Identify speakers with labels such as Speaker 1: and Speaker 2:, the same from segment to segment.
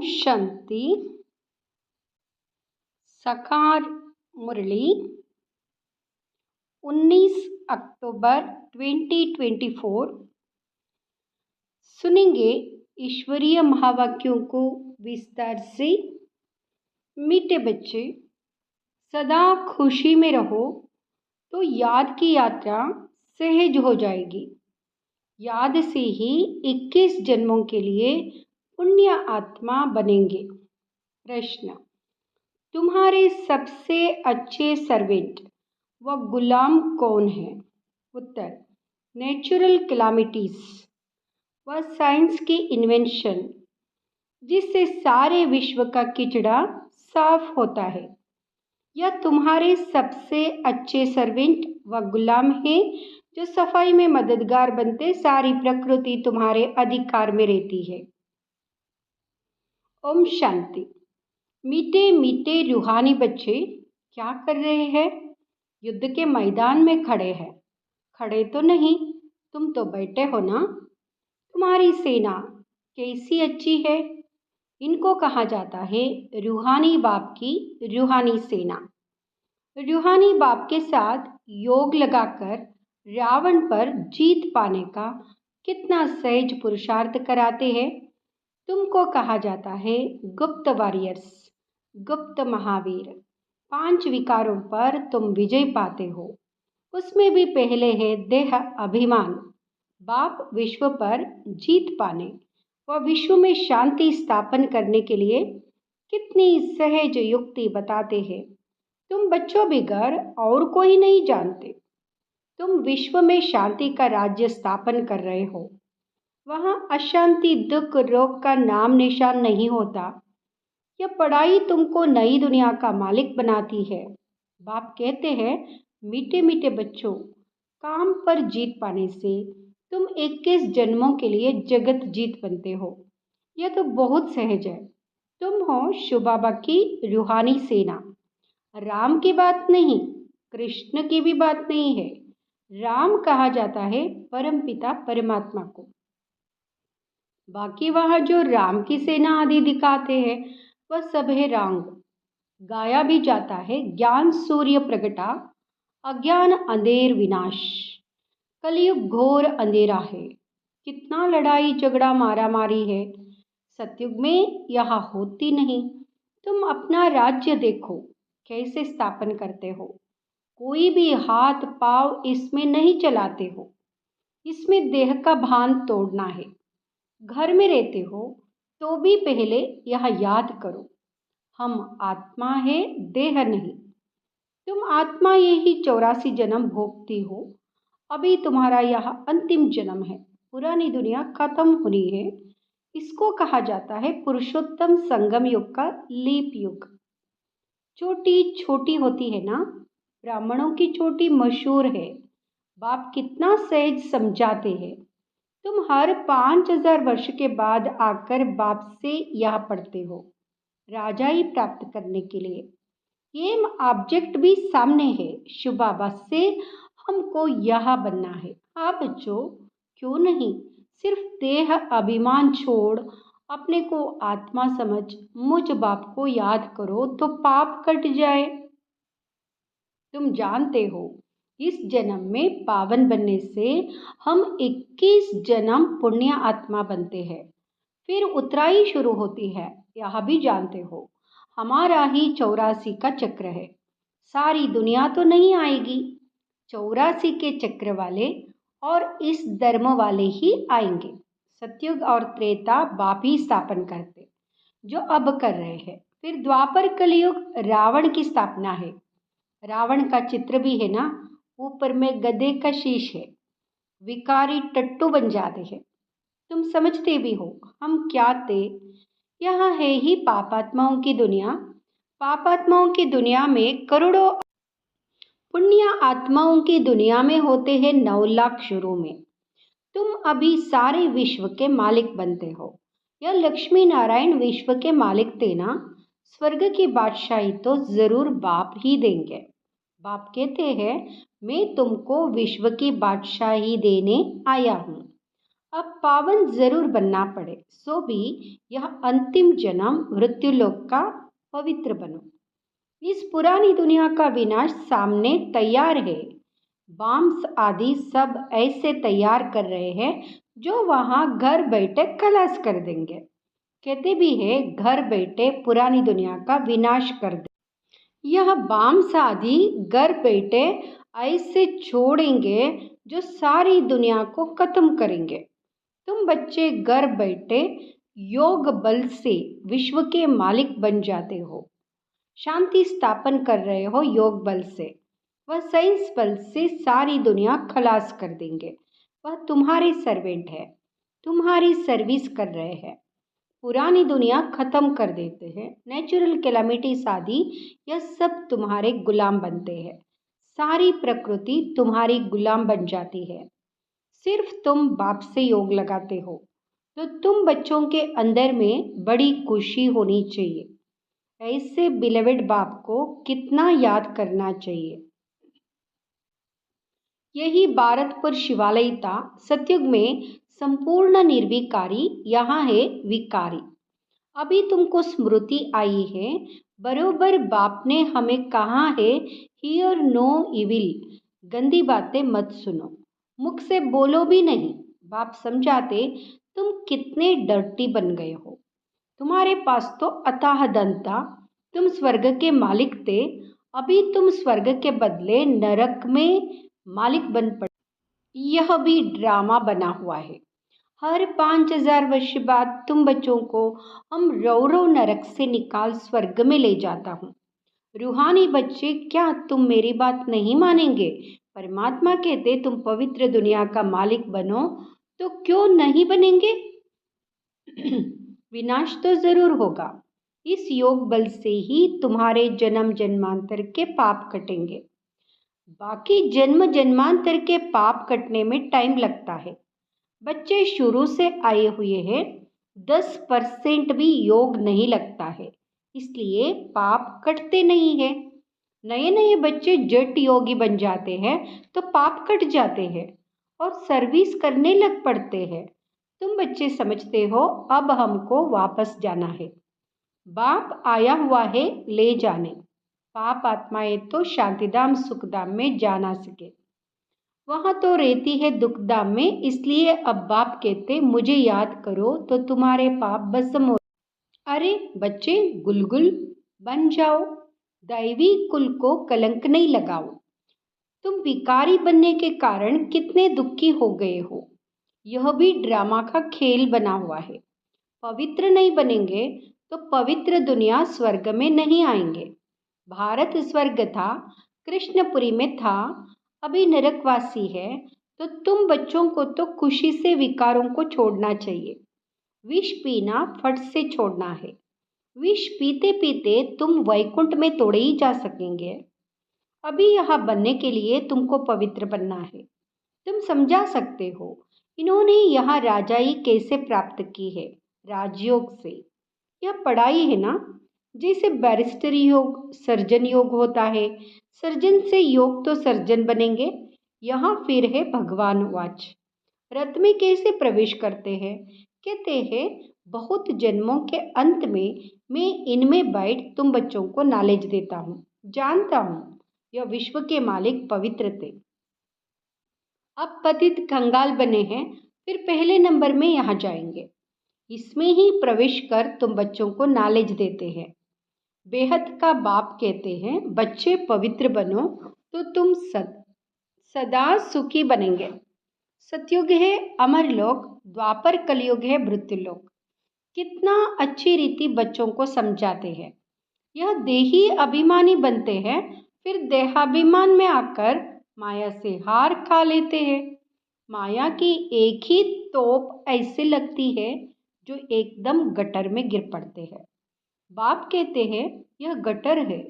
Speaker 1: शांति। सकार मुरली 19 अक्टूबर 2024। सुनेंगे ईश्वरीय महावाक्यों को विस्तार से। मीठे बच्चे, सदा खुशी में रहो तो याद की यात्रा सहज हो जाएगी। याद से ही 21 जन्मों के लिए पुण्य आत्मा बनेंगे। प्रश्न: तुम्हारे सबसे अच्छे सर्वेंट व गुलाम कौन है? उत्तर: नेचुरल कैलामिटीज व साइंस की इन्वेंशन जिससे सारे विश्व का कीचड़ा साफ होता है। यह तुम्हारे सबसे अच्छे सर्वेंट व गुलाम हैं जो सफाई में मददगार बनते सारी प्रकृति तुम्हारे अधिकार में रहती है। ओम शांति। मीठे मीठे रूहानी बच्चे क्या कर रहे हैं? युद्ध के मैदान में खड़े हैं। खड़े तो नहीं, तुम तो बैठे हो ना। तुम्हारी सेना कैसी अच्छी है। इनको कहा जाता है रूहानी बाप की रूहानी सेना। रूहानी बाप के साथ योग लगाकर रावण पर जीत पाने का कितना सहज पुरुषार्थ कराते हैं। तुमको कहा जाता है गुप्त वॉरियर्स, गुप्त महावीर। 5 विकारों पर तुम विजय पाते हो। उसमें भी पहले है देह अभिमान। बाप विश्व पर जीत पाने व विश्व में शांति स्थापन करने के लिए कितनी सहज युक्ति बताते हैं। तुम बच्चों बिगर और कोई नहीं जानते। तुम विश्व में शांति का राज्य स्थापन कर रहे हो। वहाँ अशांति, दुख, रोग का नाम निशान नहीं होता। यह पढ़ाई तुमको नई दुनिया का मालिक बनाती है। बाप कहते हैं मीठे मीठे बच्चों, काम पर जीत पाने से तुम 21 जन्मों के लिए जगत जीत बनते हो। यह तो बहुत सहज है। तुम हो शिव बाबा की रूहानी सेना। राम की बात नहीं, कृष्ण की भी बात नहीं है। राम कहा जाता है परमपिता परमात्मा को। बाकी वहाँ जो राम की सेना आदि दिखाते हैं वह सब है रंग। गाया भी जाता है ज्ञान सूर्य प्रगटा, अज्ञान अंधेर विनाश। कलयुग घोर अंधेरा है। कितना लड़ाई झगड़ा मारा मारी है। सतयुग में यह होती नहीं। तुम अपना राज्य देखो कैसे स्थापन करते हो। कोई भी हाथ पाव इसमें नहीं चलाते हो। इसमें देह का भान तोड़ना है। घर में रहते हो तो भी पहले यह याद करो, हम आत्मा है, देह नहीं। तुम आत्मा यही 84 जन्म भोगती हो। अभी तुम्हारा यह अंतिम जन्म है। पुरानी दुनिया खत्म होनी है। इसको कहा जाता है पुरुषोत्तम संगम युग का लीप युग। चोटी छोटी होती है ना। ब्राह्मणों की चोटी मशहूर है। बाप कितना सहज समझाते हैं। तुम हर 5000 वर्ष के बाद आकर बाप से यह पढ़ते हो, राजाई प्राप्त करने के लिए। ये ऑब्जेक्ट भी सामने है। शिव बाबा से हमको यह बनना है। हाँ बच्चों, क्यों नहीं। सिर्फ देह अभिमान छोड़ अपने को आत्मा समझ मुझ बाप को याद करो तो पाप कट जाए। तुम जानते हो इस जन्म में पावन बनने से हम 21 जन्म पुण्य आत्मा बनते हैं। फिर उतराई शुरू होती है। यह भी जानते हो हमारा ही 84 का चक्र है। सारी दुनिया तो नहीं आएगी। 84 के चक्र वाले और इस धर्म वाले ही आएंगे। सतयुग और त्रेता बाप ही स्थापन करते जो अब कर रहे हैं। फिर द्वापर कलयुग रावण की स्थापना है। रावण का चित्र भी है ना। ऊपर में गधे का शीश है। विकारी टट्टू बन जाते हैं। तुम समझते भी हो हम क्या थे। यह है ही पापात्माओं की दुनिया। पापात्माओं की दुनिया में करोड़ों, पुण्य आत्माओं की दुनिया में होते हैं 9 लाख शुरू में। तुम अभी सारे विश्व के मालिक बनते हो। यह लक्ष्मी नारायण विश्व के मालिक थे ना। स्वर्ग की बादशाही तो जरूर बाप ही देंगे। बाप कहते हैं मैं तुमको विश्व की बादशाही देने आया हूँ। अब पावन जरूर बनना पड़े, सो भी यह अंतिम जन्म मृत्युलोक का पवित्र बनो। इस पुरानी दुनिया का विनाश सामने तैयार है। बॉम्ब्स आदि सब ऐसे तैयार कर रहे हैं जो वहां घर बैठे खलास कर देंगे। कहते भी है घर बैठे पुरानी दुनिया का विनाश कर दे। यह बॉम्ब्स आदि घर बैठे ऐसे छोड़ेंगे जो सारी दुनिया को खत्म करेंगे। तुम बच्चे घर बैठे योग बल से विश्व के मालिक बन जाते हो। शांति स्थापन कर रहे हो योग बल से। वह साइंस बल से सारी दुनिया खलास कर देंगे। वह तुम्हारे सर्वेंट है, तुम्हारी सर्विस कर रहे हैं। पुरानी दुनिया खत्म कर देते हैं। नेचुरल कैलामिटीज आदि यह सब तुम्हारे गुलाम बनते हैं। सारी प्रकृति तुम्हारी गुलाम बन जाती है। सिर्फ तुम बाप से योग लगाते हो तो तुम बच्चों के अंदर में बड़ी खुशी होनी चाहिए। ऐसे बिलवेड बाप को कितना याद करना चाहिए। यही भारतपुर शिवालय था। सतयुग में संपूर्ण निर्विकारी, यहाँ है विकारी। अभी तुमको स्मृति आई है। बरोबर बाप ने हमें कहा है, हियर नो इविल, गंदी बातें मत सुनो, मुख से बोलो भी नहीं। बाप समझाते तुम कितने डर्टी बन गए हो। तुम्हारे पास तो अथाह धन था, तुम स्वर्ग के मालिक थे। अभी तुम स्वर्ग के बदले नरक में मालिक बन पड़े। यह भी ड्रामा बना हुआ है। हर 5000 वर्ष बाद तुम बच्चों को हम रौरव नरक से निकाल स्वर्ग में ले जाता हूँ। रूहानी बच्चे, क्या तुम मेरी बात नहीं मानेंगे? परमात्मा कहते तुम पवित्र दुनिया का मालिक बनो, तो क्यों नहीं बनेंगे? विनाश तो जरूर होगा। इस योग बल से ही तुम्हारे जन्म जन्मांतर के पाप कटेंगे। बाकी जन्म जन्मांतर के पाप कटने में टाइम लगता है। बच्चे शुरू से आए हुए हैं, 10% भी योग नहीं लगता है, इसलिए पाप कटते नहीं है। नए नए बच्चे जट योगी बन जाते हैं तो पाप कट जाते हैं और सर्विस करने लग पड़ते हैं। तुम बच्चे समझते हो अब हमको वापस जाना है। बाप आया हुआ है ले जाने। पाप आत्माएं तो शांतिधाम सुखधाम में जा ना सके, वहां तो रहती है दुखधाम में। इसलिए अब बाप कहते मुझे याद करो तो तुम्हारे पाप भस्म हो। अरे बच्चे, गुलगुल बन जाओ, दैवी कुल को कलंक नहीं लगाओ। तुम विकारी बनने के कारण कितने दुखी हो गए हो। यह भी ड्रामा का खेल बना हुआ है। पवित्र नहीं बनेंगे तो पवित्र दुनिया स्वर्ग में नहीं आएंगे। भारत स्वर्ग था, कृष्णपुरी में था, अभी नरकवासी है। तो तुम बच्चों को तो खुशी से विकारों को छोड़ना चाहिए। विष पीना फट से छोड़ना है। विष पीते पीते तुम वैकुंठ में तोड़े ही जा सकेंगे। अभी यहाँ बनने के लिए तुमको पवित्र बनना है। तुम समझा सकते हो इन्होंने यहाँ राजाई कैसे प्राप्त की है? राजयोग से। यह पढ़ाई है ना, जैसे बैरिस्टर योग सर्जन योग होता है। सर्जन से योग तो सर्जन बनेंगे। यहाँ फिर है भगवान वाच। रथ में कैसे प्रवेश करते हैं? कहते हैं बहुत जन्मों के अंत में मैं इनमें बैठ तुम बच्चों को नॉलेज देता हूँ। जानता हूँ यह विश्व के मालिक पवित्र थे, अब पतित कंगाल बने हैं, फिर पहले नंबर में यहाँ जाएंगे। इसमें ही प्रवेश कर तुम बच्चों को नॉलेज देते हैं। बेहद का बाप कहते हैं बच्चे पवित्र बनो तो तुम सदा सुखी बनेंगे। सतयुग है अमर लोक, द्वापर कलयुग है मृत्युलोक। कितना अच्छी रीति बच्चों को समझाते हैं। यह देही अभिमानी बनते हैं, फिर देहाभिमान में आकर माया से हार खा लेते हैं। माया की एक ही तोप ऐसे लगती है जो एकदम गटर में गिर पड़ते हैं। बाप कहते हैं यह गटर है,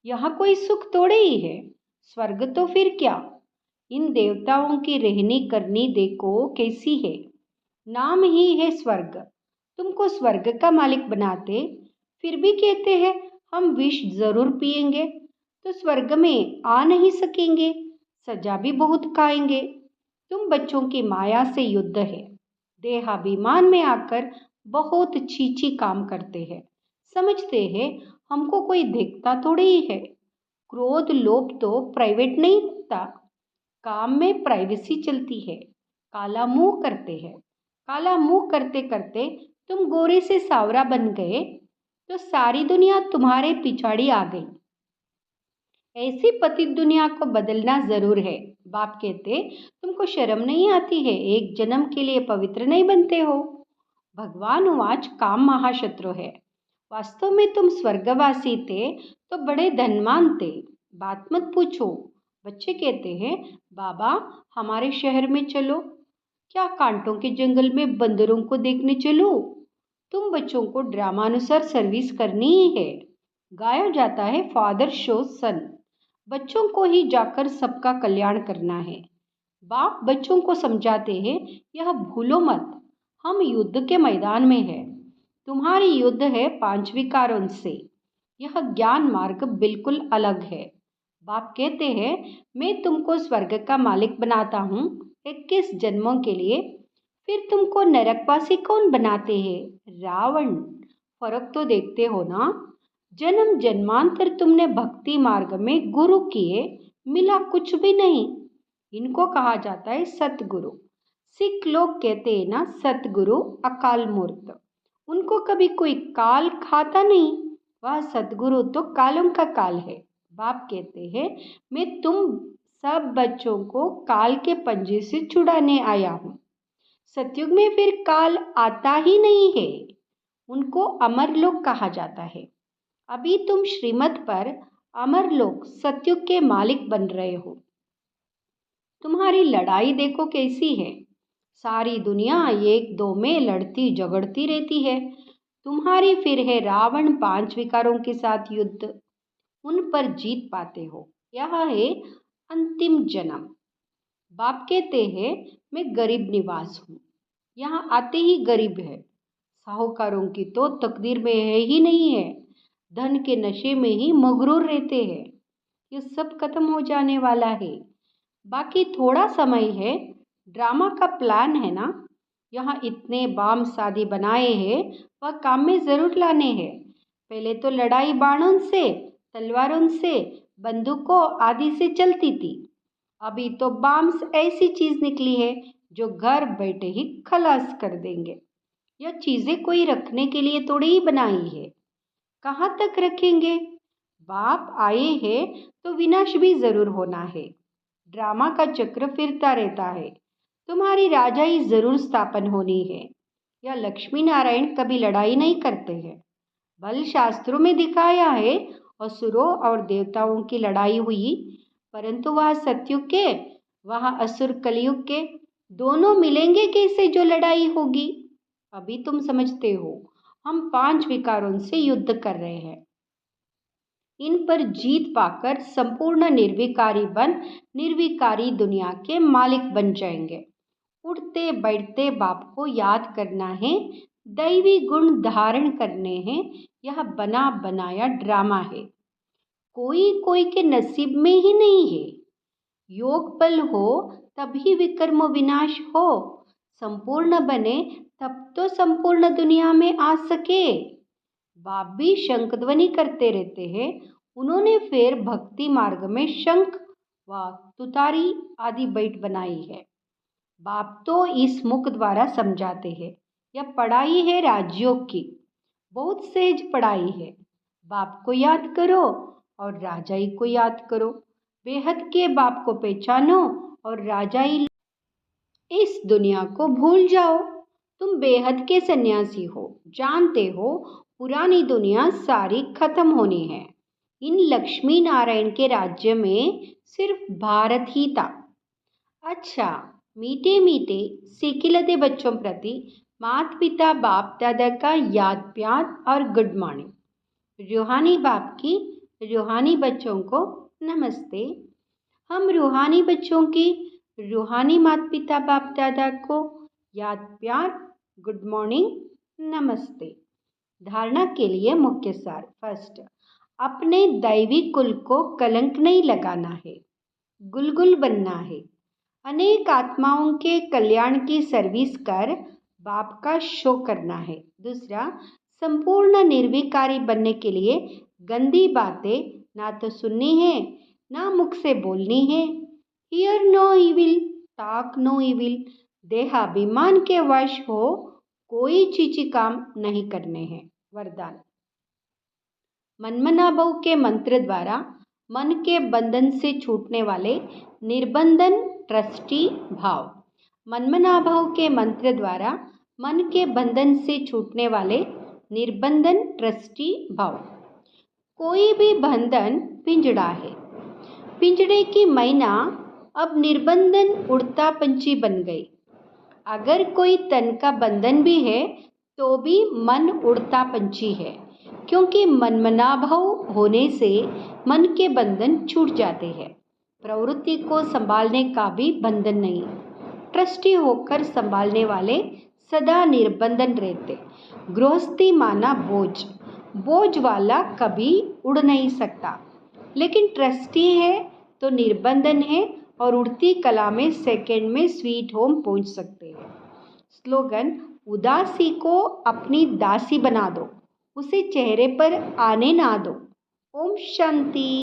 Speaker 1: यहाँ कोई सुख थोड़े ही है। स्वर्ग तो फिर क्या। इन देवताओं की रहनी करनी देखो कैसी है। नाम ही है स्वर्ग। तुमको स्वर्ग का मालिक बनाते, फिर भी कहते हैं हम विष जरूर पिएंगे तो स्वर्ग में आ नहीं सकेंगे, सजा भी बहुत खाएंगे। तुम बच्चों की माया से युद्ध है। देहाभिमान में आकर बहुत चीची काम करते हैं। समझते हैं हमको कोई देखता थोड़ी ही है। क्रोध लोभ तो प्राइवेट नहीं होता, काम में प्राइवेसी चलती है। काला मुंह करते हैं। काला मुंह करते करते तुम गोरे से सावरा बन गए तो सारी दुनिया तुम्हारे पिछाड़ी आ गई। ऐसी पतित दुनिया को बदलना जरूर है। बाप कहते तुमको शर्म नहीं आती है, एक जन्म के लिए पवित्र नहीं बनते हो। भगवान उवाच काम महाशत्रु है। वास्तव में तुम स्वर्गवासी थे तो बड़े धनवान थे, बात मत पूछो। बच्चे कहते हैं बाबा हमारे शहर में चलो, क्या कांटों के जंगल में बंदरों को देखने चलो। तुम बच्चों को ड्रामानुसार सर्विस करनी ही है। गाया जाता है फादर शो सन, बच्चों को ही जाकर सबका कल्याण करना है। बाप बच्चों को समझाते हैं यह भूलो मत, हम युद्ध के मैदान में हैं। तुम्हारी युद्ध है 5 विकारों से। यह ज्ञान मार्ग बिल्कुल अलग है। बाप कहते हैं मैं तुमको स्वर्ग का मालिक बनाता हूँ 21 जन्मों के लिए, फिर तुमको नरकवासी कौन बनाते हैं? रावण। फर्क तो देखते हो ना। जन्म जन्मांतर तुमने भक्ति मार्ग में गुरु किए, मिला कुछ भी नहीं। इनको कहा जाता है सतगुरु। सिख लोग कहते हैं ना सतगुरु अकाल मूर्त। उनको कभी कोई काल खाता नहीं, वह सतगुरु तो कालों का काल है। बाप कहते हैं मैं तुम सब बच्चों को काल के पंजे से छुड़ाने आया हूँ। सतयुग में फिर काल आता ही नहीं है, उनको अमर लोग कहा जाता है। अभी तुम श्रीमत पर अमर लोग सतयुग के मालिक बन रहे हो। तुम्हारी लड़ाई देखो कैसी है, सारी दुनिया एक दो में लड़ती झगड़ती रहती है। तुम्हारी फिर है रावण 5 विकारों के साथ युद्ध, उन पर जीत पाते हो। यह है अंतिम जन्म। बाप कहते हैं मैं गरीब निवास हूँ, यहाँ आते ही गरीब है। साहूकारों की तो तकदीर में है ही नहीं है, धन के नशे में ही मगरूर रहते हैं। ये सब खत्म हो जाने वाला है, बाकी थोड़ा समय है। ड्रामा का प्लान है ना, यहाँ इतने बाम शादी बनाए हैं, वह काम में जरूर लाने हैं। पहले तो लड़ाई बाणों से, तलवारों से, बंदूकों आदि से चलती थी। अभी तो बाम्स ऐसी चीज निकली है जो घर बैठे ही खलास कर देंगे। यह चीजें कोई रखने के लिए थोड़ी ही बनाई है, कहाँ तक रखेंगे? बाप आए हैं तो विनाश भी जरूर होना है। ड्रामा का चक्र फिरता रहता है। तुम्हारी राजाई जरूर स्थापन होनी है। यह लक्ष्मी नारायण कभी लड़ाई नहीं करते हैं। बल शास्त्रों में दिखाया है असुरों और देवताओं की लड़ाई हुई, परंतु वह सतयुग के, वह असुर कलयुग के, दोनों मिलेंगे कैसे जो लड़ाई होगी? अभी तुम समझते हो हम 5 विकारों से युद्ध कर रहे हैं। इन पर जीत पाकर संपूर्ण निर्विकारी दुनिया के मालिक बन जाएंगे। उठते बैठते बाप को याद करना है, दैवी गुण धारण करने हैं। यह बना बनाया ड्रामा है, कोई कोई के नसीब में ही नहीं है। योग बल हो तभी विकर्म विनाश हो, संपूर्ण बने तब तो संपूर्ण दुनिया में आ सके। बाप भी शंख ध्वनि करते रहते हैं। उन्होंने फिर भक्ति मार्ग में शंख व तुतारी आदि बैठ बनाई है। बाप तो इस मुख द्वारा समझाते हैं। यह पढ़ाई है राजयोग की, बहुत सहज पढ़ाई है। बाप को याद करो और राजाई को याद करो। बेहद के बाप को पहचानो और राजाई इस दुनिया को भूल जाओ। तुम बेहद के सन्यासी हो, जानते हो पुरानी दुनिया सारी खत्म होनी है। इन लक्ष्मी नारायण के राज्य में सिर्फ भारत ही था। अच्छा, मीठे मीठे सिकिलते बच्चों प्रति माता पिता बाप दादा का याद प्यार और गुड मॉर्निंग। रूहानी बाप की रूहानी बच्चों को नमस्ते। हम रूहानी बच्चों की रूहानी माता पिता बाप दादा को याद प्यार, गुड मॉर्निंग, नमस्ते। धारणा के लिए मुख्य सार। फर्स्ट, अपने दैवी कुल को कलंक नहीं लगाना है, गुलगुल बनना है। अनेक आत्माओं के कल्याण की सर्विस कर बाप का शो करना है। दूसरा, संपूर्ण निर्विकारी बनने के लिए गंदी बातें ना तो सुननी है ना मुख से बोलनी है। Hear no evil, talk no evil. देहाभिमान के वश हो कोई चीची काम नहीं करने हैं। वरदान। मनमनाभव के मंत्र द्वारा मन के बंधन से छूटने वाले निर्बंधन ट्रस्टी भाव। मनमनाभव के मंत्र द्वारा मन के बंधन से छूटने वाले निर्बंधन ट्रस्टी भाव। कोई भी बंधन पिंजड़ा है। पिंजड़े की मैना अब निर्बंधन उड़ता पंछी बन गई। अगर कोई तन का बंधन भी है तो भी मन उड़ता पंछी है, क्योंकि मनमनाभव होने से मन के बंधन छूट जाते हैं। प्रवृत्ति को संभालने का भी बंधन नहीं। ट्रस्टी होकर संभालने वाले सदा निर्बंधन रहते। गृहस्थी माना बोझ, बोझ वाला कभी उड़ नहीं सकता, लेकिन ट्रस्टी है तो निर्बंधन है और उड़ती कला में सेकंड में स्वीट होम पहुंच सकते हैं। स्लोगन। उदासी को अपनी दासी बना दो, उसे चेहरे पर आने ना दो। ओम शांति।